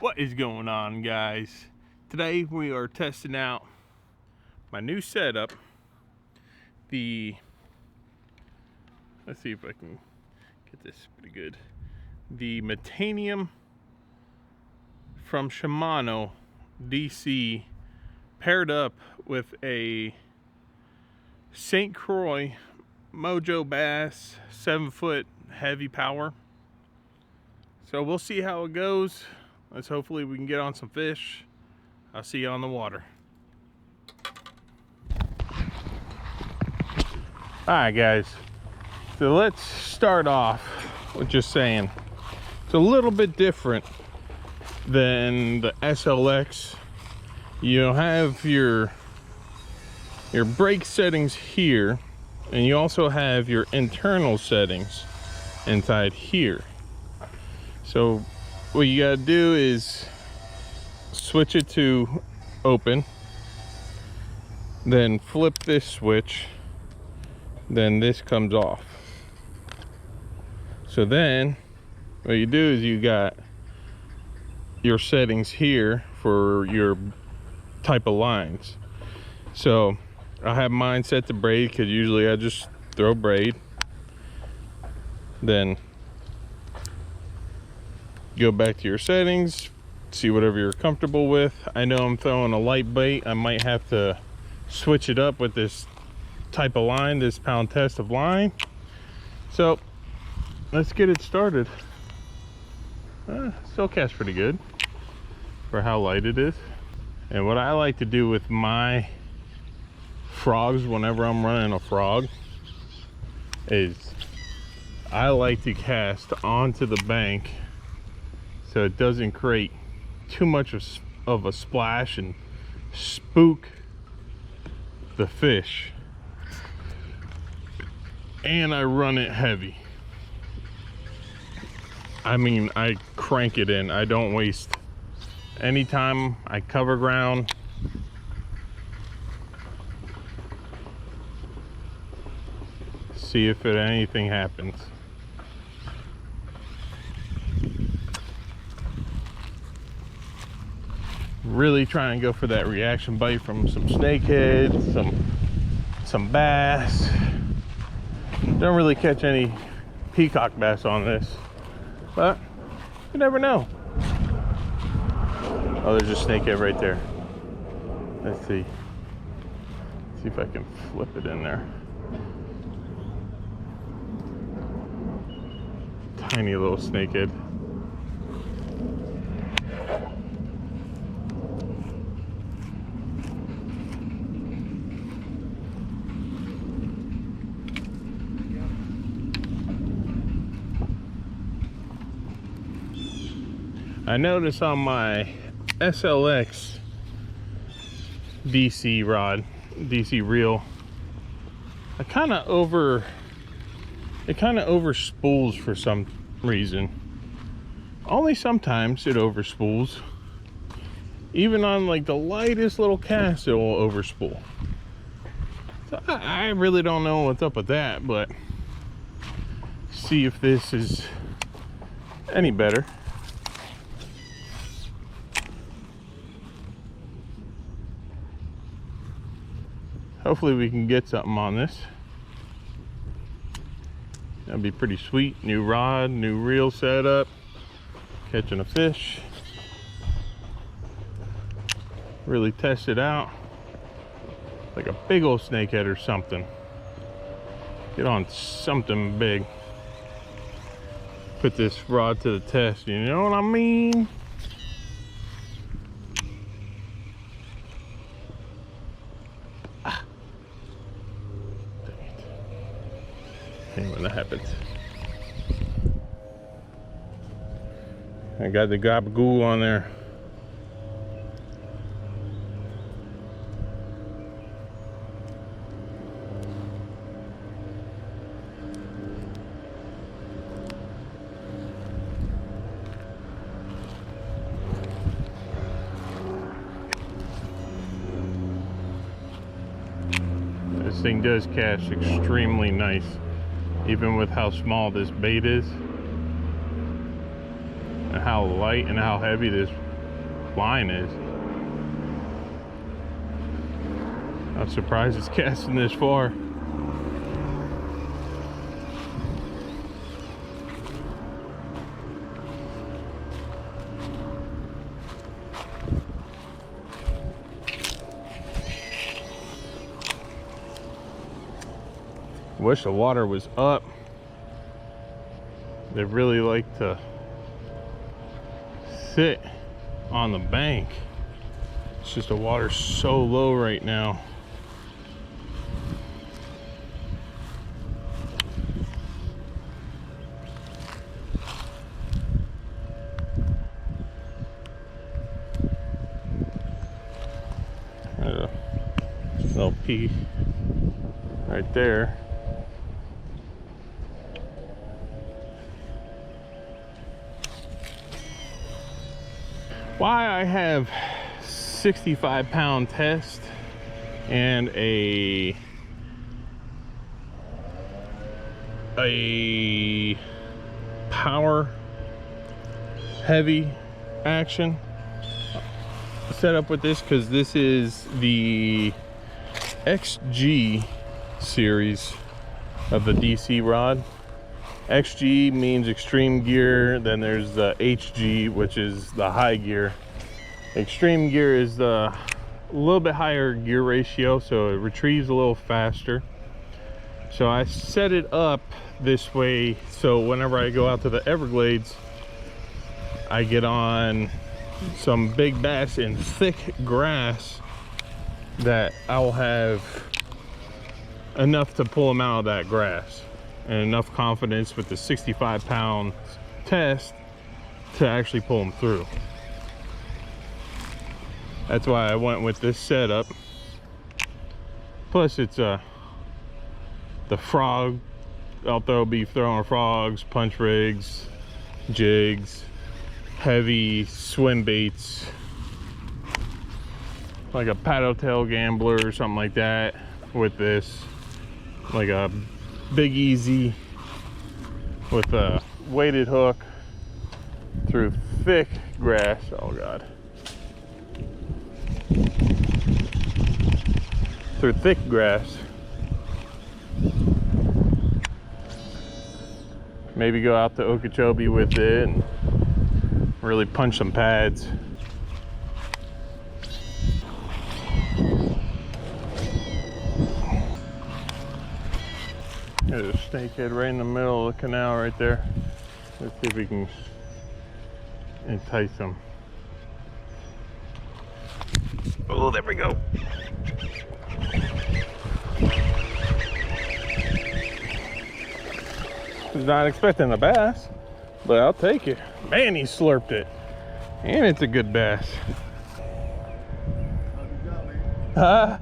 What is going on, guys? Today we are testing out my new setup. Let's see if I can get this pretty good. The Metanium from Shimano DC paired up with a St. Croix Mojo Bass 7-foot heavy power. So we'll see how it goes. Hopefully we can get on some fish. I'll see you on the water. Alright guys, so let's start off with just saying it's a little bit different than the SLX. You have your brake settings here, and you also have your internal settings inside here. So what you gotta do is switch it to open, then flip this switch, then this comes off. So then what you do is you got your settings here for your type of lines. So I have mine set to braid because usually I just throw braid. Then go back to your settings, see whatever you're comfortable with. I know I'm throwing a light bait. I might have to switch it up with this type of line, this pound test of line. So let's get it started. Still casts pretty good for how light it is. And what I like to do with my frogs whenever I'm running a frog is I like to cast onto the bank so it doesn't create too much of a splash and spook the fish. And I run it heavy. I mean, I crank it in. I don't waste any time. I cover ground. See if anything happens. Really try and go for that reaction bite from some snakeheads, some bass. Don't really catch any peacock bass on this, but you never know. Oh, there's a snakehead right there. Let's see if I can flip it in there. Tiny little snakehead. I noticed on my SLX DC rod, DC reel, it kind of over spools for some reason. Only sometimes it over spools. Even on like the lightest little cast, it will over spool. So I really don't know what's up with that, but see if this is any better. Hopefully we can get something on this. That'd be pretty sweet. New rod, new reel setup, catching a fish. Really test it out. Like a big old snakehead or something. Get on something big. Put this rod to the test, you know what I mean? When that happens, I got the gabagool on there. This thing does cast extremely nice, even with how small this bait is and how light and how heavy this line is. I'm surprised it's casting this far. Wish the water was up. They really like to sit on the bank. It's just the water's so low right now. There's a little pea right there. Why I have 65-pound test and a power heavy action setup with this, because this is the XG series of the DC rod. XG means extreme gear, then there's the HG, which is the high gear. Extreme gear is the little bit higher gear ratio, so it retrieves a little faster. So I set it up this way so whenever I go out to the Everglades, I get on some big bass in thick grass that I'll have enough to pull them out of that grass, and enough confidence with the 65-pound test to actually pull them through. That's why I went with this setup. Plus it's the frog, I'll be throwing frogs, punch rigs, jigs, heavy swim baits, like a paddle tail gambler or something like that with this, like a Big Easy with a weighted hook through thick grass. Oh God. Through thick grass. Maybe go out to Okeechobee with it and really punch some pads. There's a snakehead right in the middle of the canal right there. Let's see if we can entice them. Oh, there we go. Was not expecting a bass, but I'll take it. Man, he slurped it. And it's a good bass. Huh?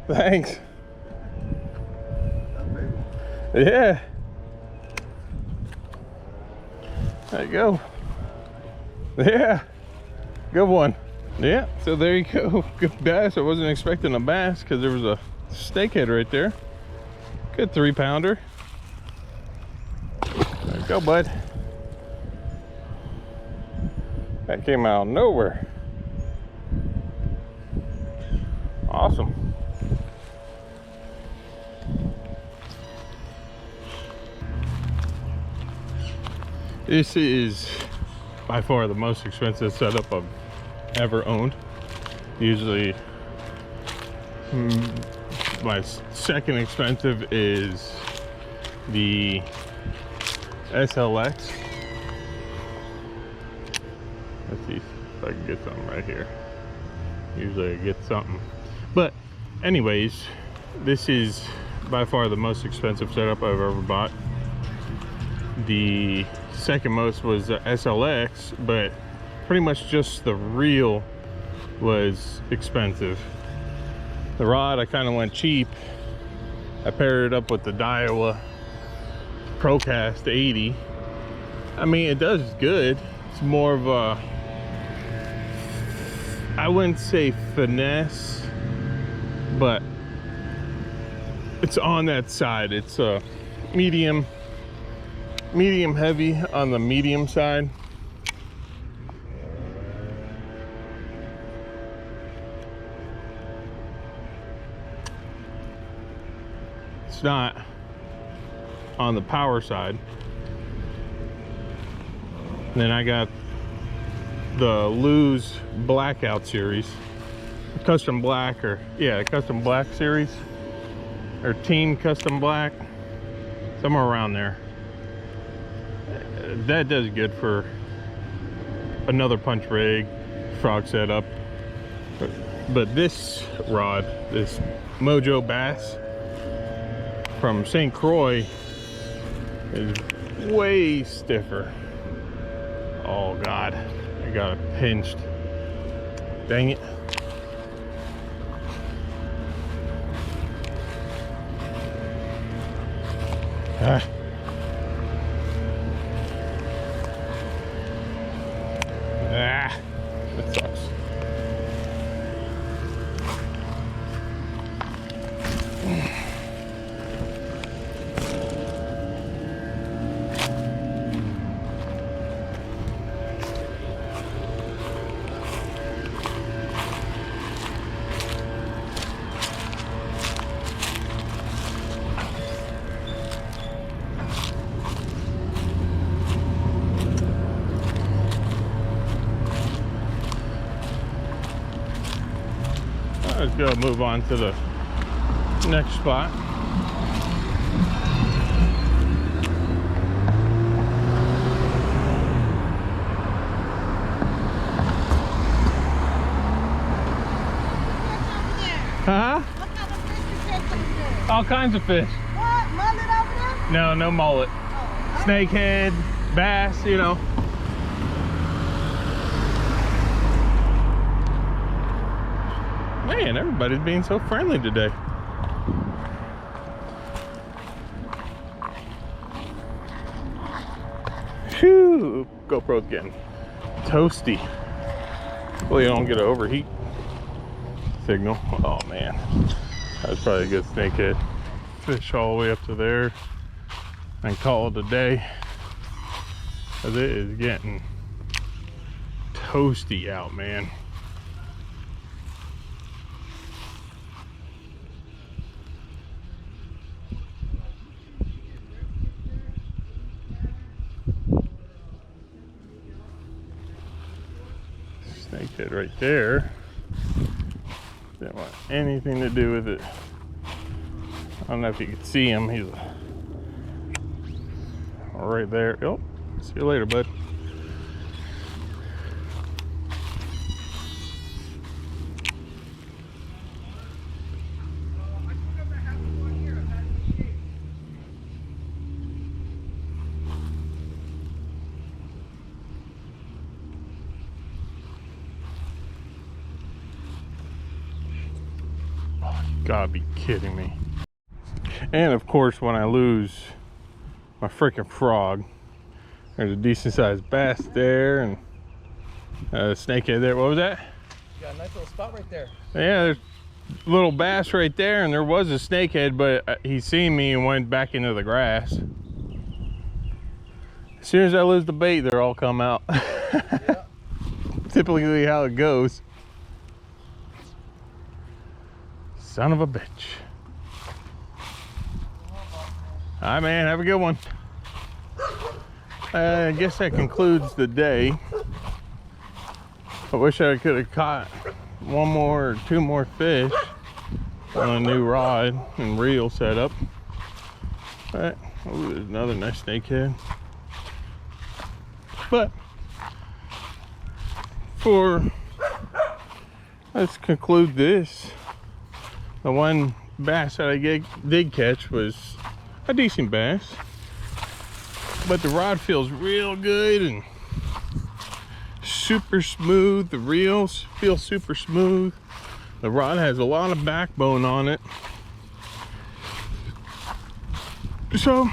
Thanks. Yeah. There you go. Yeah. Good one. Yeah, so there you go. Good bass. I wasn't expecting a bass because there was a snakehead right there. Good 3-pounder. There you go, bud. That came out of nowhere. Awesome. This is by far the most expensive setup I've ever owned. Usually my second expensive is the SLX. Let's see if I can get something right here. Usually I get something, but anyways, this is by far the most expensive setup I've ever bought. The second most was the SLX, but pretty much just the reel was expensive. The rod, I kind of went cheap. I paired it up with the Daiwa Procast 80. I mean, it does good. It's more of a, I wouldn't say finesse, but it's on that side. It's a medium heavy on the medium side. it's not on the power side. And then I got the Lose Blackout series, custom black, or yeah, custom black series, or team custom black, somewhere around there. That does good for another punch rig, frog setup. But this rod, this Mojo Bass from St. Croix, is way stiffer. Oh God, I got it pinched. Dang it. Ah. Ah, that sucks. Let's go move on to the next spot. Huh? What kind of fish you catch over there? All kinds of fish. What? Mullet over there? No, no mullet. Oh, Snakehead, bass, you know. Man, everybody's being so friendly today. Phew, GoPro's getting toasty. Well, you don't get an overheat signal. Oh man, that's probably a good snakehead. Fish all the way up to there and call it a day, because it is getting toasty out, man. Snakehead right there. Didn't want anything to do with it. I don't know if you can see him. He's right there. Oh, see you later, bud. Gotta be kidding me. And of course, when I lose my freaking frog, there's a decent sized bass there and a snakehead there. What was that? You got a nice little spot right there. Yeah, there's a little bass right there, and there was a snakehead, but he seen me and went back into the grass. As soon as I lose the bait, they'll all come out. Yeah. Typically how it goes. Son of a bitch. All right, man, have a good one. I guess that concludes the day. I wish I could have caught one more or two more fish on a new rod and reel setup. But oh, there's another nice snakehead. But let's conclude this. The one bass that I did catch was a decent bass, but the rod feels real good and super smooth. The reels feel super smooth. The rod has a lot of backbone on it. So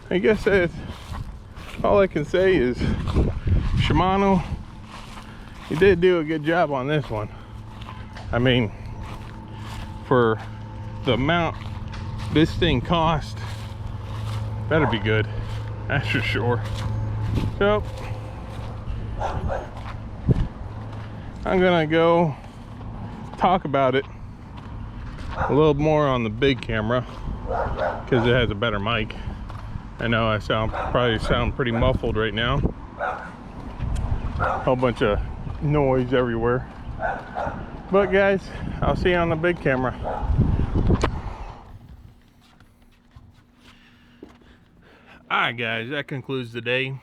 I guess that all I can say is Shimano, you did do a good job on this one. I mean, for the amount this thing cost, better be good, that's for sure. So I'm gonna go talk about it a little more on the big camera because it has a better mic. I know I probably sound pretty muffled right now. Whole bunch of noise everywhere. But guys, I'll see you on the big camera. Alright guys, that concludes the day.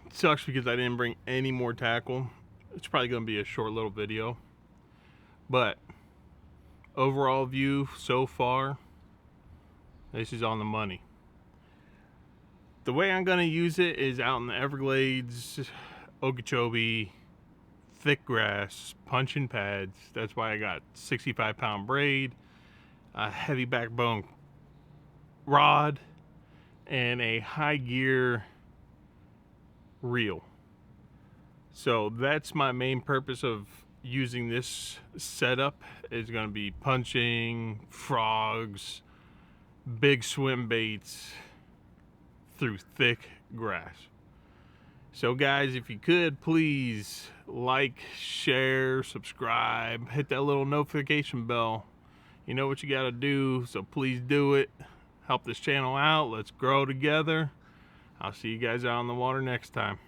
It sucks because I didn't bring any more tackle. It's probably going to be a short little video. But overall view so far, this is on the money. The way I'm going to use it is out in the Everglades, Okeechobee, thick grass, punching pads. That's why I got 65-pound braid, a heavy backbone rod, and a high gear reel. So that's my main purpose of using this setup. Is going to be punching frogs, big swim baits through thick grass. So guys, if you could please like, share, subscribe, hit that little notification bell. You know what you got to do, so please do it. Help this channel out. Let's grow together. I'll see you guys out on the water next time.